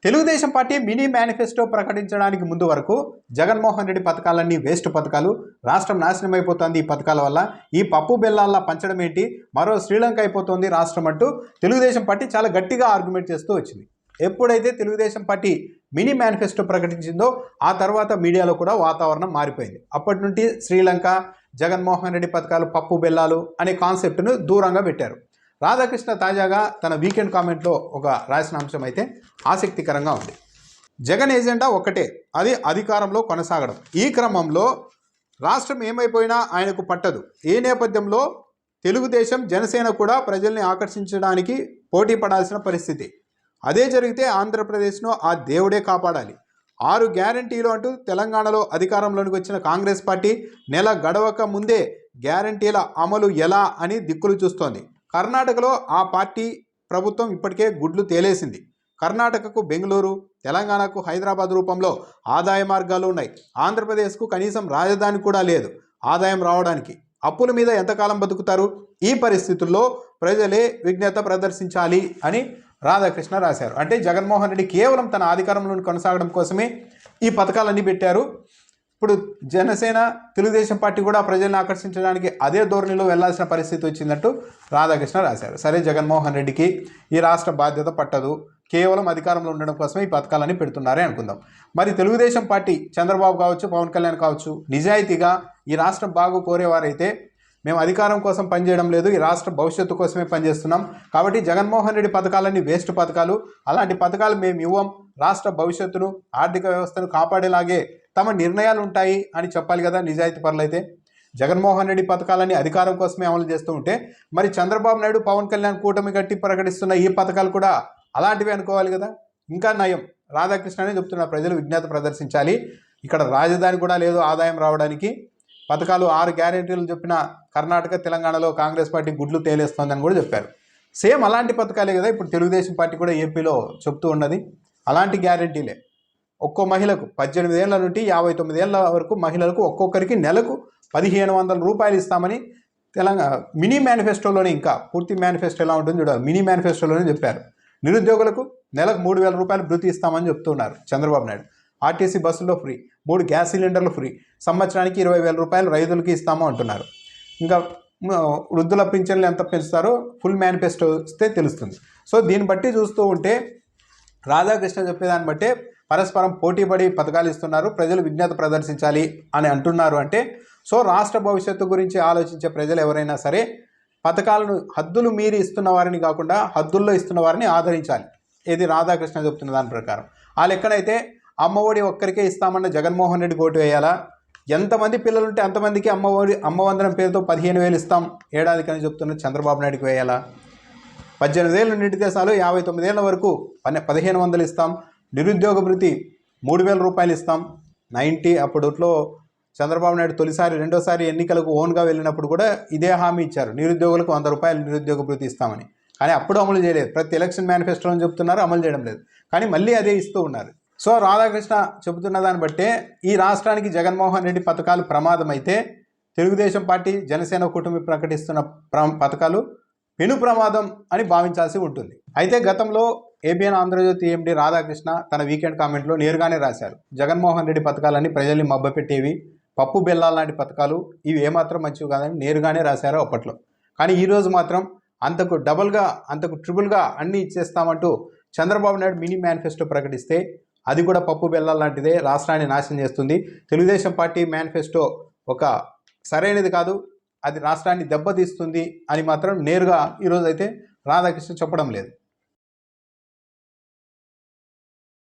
Telugu Desam party mini manifesto ప్రకటించడానికి ముందు వరకు జగన్మోహన్ రెడ్డి పథకాలన్నీ వేస్ట్ పథకాలు, రాష్ట్రం నాశనం అయిపోతుంది ఈ పథకాల వల్ల, ఈ పప్పు బెల్లాల్లా పంచడం ఏంటి, మరో శ్రీలంక అయిపోతుంది రాష్ట్రం అంటూ తెలుగుదేశం పార్టీ చాలా గట్టిగా ఆర్గ్యుమెంట్ చేస్తూ వచ్చింది. ఎప్పుడైతే తెలుగుదేశం పార్టీ మినీ మేనిఫెస్టో ప్రకటించిందో ఆ తర్వాత మీడియాలో కూడా వాతావరణం మారిపోయింది. అప్పటి నుండి శ్రీలంక, జగన్మోహన్ రెడ్డి పథకాలు, పప్పు బెల్లాలు అనే కాన్సెప్ట్ను దూరంగా పెట్టారు. రాధాకృష్ణ తాజాగా తన వీకెండ్ కామెంట్లో ఒక రాసిన అంశం అయితే ఆసక్తికరంగా ఉంది. జగన్ ఏజెండా ఒక్కటే, అది అధికారంలో కొనసాగడం. ఈ క్రమంలో రాష్ట్రం ఏమైపోయినా ఆయనకు పట్టదు. ఈ నేపథ్యంలో తెలుగుదేశం, జనసేన కూడా ప్రజల్ని ఆకర్షించడానికి పోటీ పడాల్సిన పరిస్థితి. అదే జరిగితే ఆంధ్రప్రదేశ్ను ఆ దేవుడే కాపాడాలి. 6 గ్యారంటీలు అంటూ తెలంగాణలో అధికారంలోనికి వచ్చిన కాంగ్రెస్ పార్టీ నెల గడవక ముందే గ్యారంటీల అమలు ఎలా అని దిక్కులు చూస్తోంది. కర్ణాటకలో ఆ పార్టీ ప్రభుత్వం ఇప్పటికే గుడ్లు తేలేసింది. కర్ణాటకకు బెంగళూరు, తెలంగాణకు హైదరాబాద్ రూపంలో ఆదాయ మార్గాలు ఉన్నాయి. ఆంధ్రప్రదేశ్కు కనీసం రాజధాని కూడా లేదు ఆదాయం రావడానికి. అప్పుల మీద ఎంతకాలం బతుకుతారు? ఈ పరిస్థితుల్లో ప్రజలే విజ్ఞత ప్రదర్శించాలి అని రాధాకృష్ణ రాశారు. అంటే జగన్మోహన్ రెడ్డి కేవలం తన అధికారంలో కొనసాగడం కోసమే ఈ పథకాలన్నీ పెట్టారు. ఇప్పుడు జనసేన, తెలుగుదేశం పార్టీ కూడా ప్రజల్ని ఆకర్షించడానికి అదే ధోరణిలో వెళ్లాల్సిన పరిస్థితి వచ్చిందంటూ రాధాకృష్ణ రాశారు. సరే, జగన్మోహన్ రెడ్డికి ఈ రాష్ట్ర బాధ్యత పట్టదు, కేవలం అధికారంలో ఉండడం కోసమే ఈ పథకాలన్నీ పెడుతున్నారే అనుకుందాం. మరి తెలుగుదేశం పార్టీ, చంద్రబాబు కావచ్చు, పవన్ కళ్యాణ్ కావచ్చు, నిజాయితీగా ఈ రాష్ట్రం బాగు కోరేవారైతే మేము అధికారం కోసం పనిచేయడం లేదు, ఈ రాష్ట్ర భవిష్యత్తు కోసమే పనిచేస్తున్నాం, కాబట్టి జగన్మోహన్ రెడ్డి పథకాలన్నీ వేస్ట్ పథకాలు, అలాంటి పథకాలు మేము ఇవ్వం, రాష్ట్ర భవిష్యత్తును, ఆర్థిక వ్యవస్థను కాపాడేలాగే తమ నిర్ణయాలు ఉంటాయి అని చెప్పాలి కదా నిజాయితీ పరులైతే. జగన్మోహన్ రెడ్డి పథకాలన్నీ అధికారం కోసమే అమలు చేస్తూ ఉంటే మరి చంద్రబాబు నాయుడు, పవన్ కళ్యాణ్ కూటమి కట్టి ప్రకటిస్తున్న ఈ పథకాలు కూడా అలాంటివి అనుకోవాలి కదా. ఇంకా నయం, రాధాకృష్ణనే చెప్తున్న ప్రజలు విజ్ఞత ప్రదర్శించాలి. ఇక్కడ రాజధాని కూడా లేదు ఆదాయం రావడానికి. పథకాలు 6 గ్యారెంటీలు చెప్పిన కర్ణాటక, తెలంగాణలో కాంగ్రెస్ పార్టీ గుడ్లు తేలేస్తోందని కూడా చెప్పారు. సేమ్ అలాంటి పథకాలే కదా ఇప్పుడు తెలుగుదేశం పార్టీ కూడా ఏపీలో చెప్తూ ఉన్నది. అలాంటి గ్యారెంటీలే. ఒక్కో మహిళకు 18 ఏళ్ల నుండి 59 ఏళ్ల వరకు మహిళలకు ఒక్కొక్కరికి నెలకు 1500 రూపాయలు ఇస్తామని తెలంగాణ మినీ మేనిఫెస్టోలోనే, ఇంకా పూర్తి మేనిఫెస్టో ఎలా ఉంటుంది చూడాలి, మినీ మేనిఫెస్టోలోనే చెప్పారు. నిరుద్యోగులకు నెలకు 3000 రూపాయలు భృతి ఇస్తామని చెప్తున్నారు చంద్రబాబు నాయుడు. ఆర్టీసీ బస్సుల్లో ఫ్రీ, 3 గ్యాస్ సిలిండర్లు ఫ్రీ, సంవత్సరానికి 20,000 రూపాయలు రైతులకి ఇస్తాము అంటున్నారు. ఇంకా వృద్ధుల పింఛన్లు ఎంత పెంచుతారో ఫుల్ మేనిఫెస్టో ఇస్తే తెలుస్తుంది. సో దీన్ని బట్టి చూస్తూ ఉంటే రాధాకృష్ణ చెప్పేదాన్ని బట్టే పరస్పరం పోటీపడి పథకాలు ఇస్తున్నారు, ప్రజలు విజ్ఞత ప్రదర్శించాలి అని అంటున్నారు. అంటే సో రాష్ట్ర భవిష్యత్తు గురించి ఆలోచించే ప్రజలు ఎవరైనా సరే పథకాలను హద్దులు మీరి ఇస్తున్న వారిని కాకుండా హద్దుల్లో ఇస్తున్న వారిని ఆదరించాలి. ఇది రాధాకృష్ణ చెప్తున్న దాని ప్రకారం. ఆ లెక్కనైతే అమ్మఒడి ఒక్కరికే ఇస్తామన్న జగన్మోహన్ రెడ్డి ఓటు వేయాలా? ఎంతమంది పిల్లలు ఉంటే అంతమందికి అమ్మవందనం పేరుతో 15,000 ఇస్తాం ఏడాదికి అని చెప్తున్న చంద్రబాబు నాయుడుకి వేయాలా? 18 ఏళ్ళు నిండితే చాలు 59 ఏళ్ళ వరకు 1,500 ఇస్తాం. నిరుద్యోగ భృతి 3,000 రూపాయలు ఇస్తాం. అప్పట్లో చంద్రబాబు నాయుడు తొలిసారి, రెండోసారి ఎన్నికలకు ఓన్గా వెళ్ళినప్పుడు కూడా ఇదే హామీ ఇచ్చారు, నిరుద్యోగులకు 100 రూపాయలు నిరుద్యోగ భృతి ఇస్తామని. కానీ అప్పుడు అమలు చేయలేదు. ప్రతి ఎలక్షన్ మేనిఫెస్టోని చెప్తున్నారు, అమలు చేయడం లేదు. కానీ మళ్ళీ అదే ఇస్తూ ఉన్నారు. సో రాధాకృష్ణ చెబుతున్న దాన్ని బట్టే ఈ రాష్ట్రానికి జగన్మోహన్ రెడ్డి పథకాలు ప్రమాదం అయితే తెలుగుదేశం పార్టీ, జనసేన కూటమి ప్రకటిస్తున్న పథకాలు పెను ప్రమాదం అని భావించాల్సి ఉంటుంది. అయితే గతంలో ఏబిఎన్ ఆంధ్రజ్యోతి ఎండి రాధాకృష్ణ తన వీకెండ్ కామెంట్లో నేరుగానే రాశారు, జగన్మోహన్ రెడ్డి పథకాలన్నీ ప్రజల్ని మభ్యపెట్టేవి, పప్పు బెల్లాల లాంటి పథకాలు, ఇవి ఏమాత్రం మంచివి కాదని నేరుగానే రాశారు అప్పట్లో. కానీ ఈరోజు మాత్రం అంతకు డబుల్గా, అంతకు ట్రిపుల్గా అన్నీ ఇచ్చేస్తామంటూ చంద్రబాబు నాయుడు మినీ మేనిఫెస్టో ప్రకటిస్తే అది కూడా పప్పు బెల్లాల లాంటిదే, రాష్ట్రాన్ని నాశనం చేస్తుంది. తెలుగుదేశం పార్టీ మేనిఫెస్టో ఒక సరైనది కాదు, అది రాష్ట్రాన్ని దెబ్బతీస్తుంది అని మాత్రం నేరుగా ఈరోజు అయితే రాధాకృష్ణ చెప్పడం లేదు.